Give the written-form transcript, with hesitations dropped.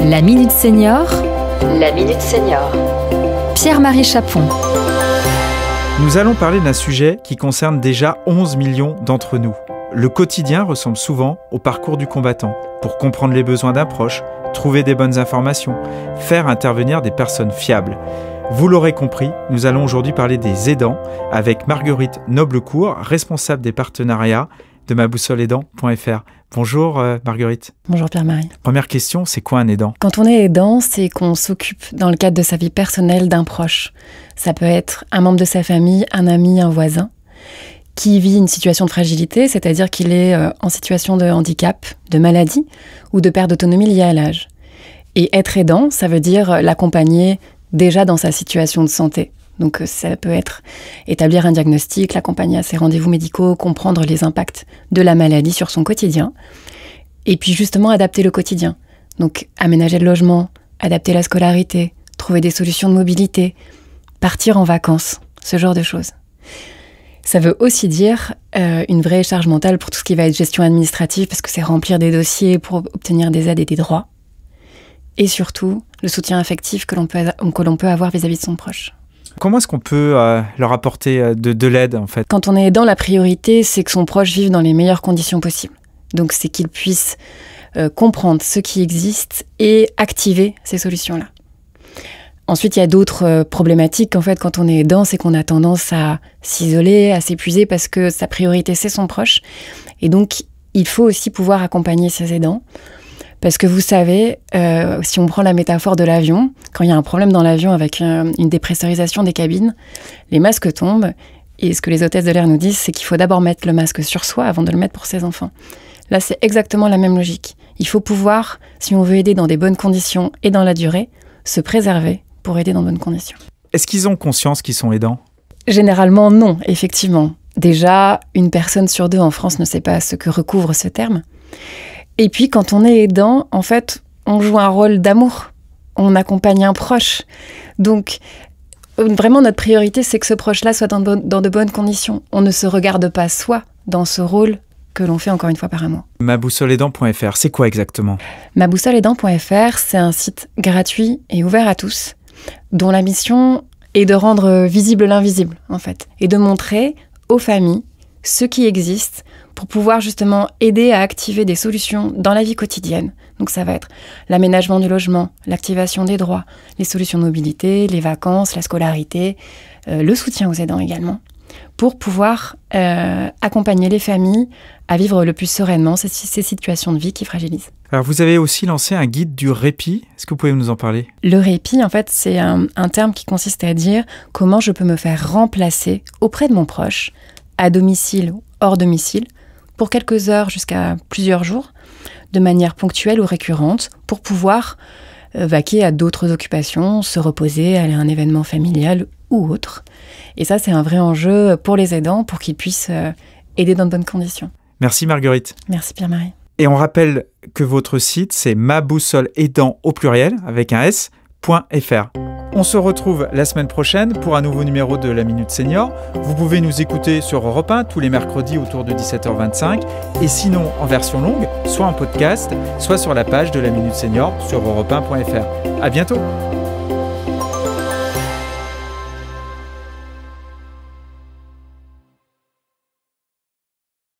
La Minute Senior. La Minute Senior. Pierre-Marie Chapon. Nous allons parler d'un sujet qui concerne déjà 11 millions d'entre nous. Le quotidien ressemble souvent au parcours du combattant. Pour comprendre les besoins d'un proche, trouver des bonnes informations, faire intervenir des personnes fiables. Vous l'aurez compris, nous allons aujourd'hui parler des aidants avec Marguerite Noblecourt, responsable des partenariats de maboussoleaidant.fr. Bonjour Marguerite. Bonjour Pierre-Marie. Première question, c'est quoi un aidant ? Quand on est aidant, c'est qu'on s'occupe dans le cadre de sa vie personnelle d'un proche. Ça peut être un membre de sa famille, un ami, un voisin, qui vit une situation de fragilité, c'est-à-dire qu'il est en situation de handicap, de maladie ou de perte d'autonomie liée à l'âge. Et être aidant, ça veut dire l'accompagner déjà dans sa situation de santé. Donc ça peut être établir un diagnostic, l'accompagner à ses rendez-vous médicaux, comprendre les impacts de la maladie sur son quotidien. Et puis justement adapter le quotidien. Donc aménager le logement, adapter la scolarité, trouver des solutions de mobilité, partir en vacances, ce genre de choses. Ça veut aussi dire une vraie charge mentale pour tout ce qui va être gestion administrative, parce que c'est remplir des dossiers pour obtenir des aides et des droits. Et surtout, le soutien affectif que l'on peut avoir vis-à-vis de son proche. Comment est-ce qu'on peut leur apporter de l'aide en fait ? Quand on est aidant, la priorité, c'est que son proche vive dans les meilleures conditions possibles. Donc c'est qu'il puisse comprendre ce qui existe et activer ces solutions-là. Ensuite, il y a d'autres problématiques. En fait, quand on est aidant, c'est qu'on a tendance à s'isoler, à s'épuiser parce que sa priorité, c'est son proche. Et donc, il faut aussi pouvoir accompagner ses aidants. Parce que vous savez, si on prend la métaphore de l'avion, quand il y a un problème dans l'avion avec une dépressurisation des cabines, les masques tombent. Et ce que les hôtesses de l'air nous disent, c'est qu'il faut d'abord mettre le masque sur soi avant de le mettre pour ses enfants. Là, c'est exactement la même logique. Il faut pouvoir, si on veut aider dans des bonnes conditions et dans la durée, se préserver pour aider dans de bonnes conditions. Est-ce qu'ils ont conscience qu'ils sont aidants ? Généralement, non, effectivement. Déjà, une personne sur deux en France ne sait pas ce que recouvre ce terme. Et puis, quand on est aidant, en fait, on joue un rôle d'amour. On accompagne un proche. Donc, vraiment, notre priorité, c'est que ce proche-là soit dans de bonnes conditions. On ne se regarde pas soi dans ce rôle que l'on fait encore une fois par amour. Maboussoleaidant.fr, c'est quoi exactement ? Maboussoleaidant.fr, c'est un site gratuit et ouvert à tous, dont la mission est de rendre visible l'invisible, en fait, et de montrer aux familles ce qui existe pour pouvoir justement aider à activer des solutions dans la vie quotidienne. Donc ça va être l'aménagement du logement, l'activation des droits, les solutions de mobilité, les vacances, la scolarité, le soutien aux aidants également, pour pouvoir accompagner les familles à vivre le plus sereinement ces situations de vie qui fragilisent. Alors vous avez aussi lancé un guide du répit, est-ce que vous pouvez nous en parler ? Le répit, en fait, c'est un terme qui consiste à dire comment je peux me faire remplacer auprès de mon proche, à domicile ou hors domicile, pour quelques heures jusqu'à plusieurs jours, de manière ponctuelle ou récurrente, pour pouvoir vaquer à d'autres occupations, se reposer, aller à un événement familial ou autre. Et ça, c'est un vrai enjeu pour les aidants, pour qu'ils puissent aider dans de bonnes conditions. Merci Marguerite. Merci Pierre-Marie. Et on rappelle que votre site, c'est maboussoleaidant au pluriel, avec un s.fr. On se retrouve la semaine prochaine pour un nouveau numéro de la Minute Senior. Vous pouvez nous écouter sur Europe 1 tous les mercredis autour de 17h25 et sinon en version longue, soit en podcast, soit sur la page de la Minute Senior sur europe1.fr. À bientôt.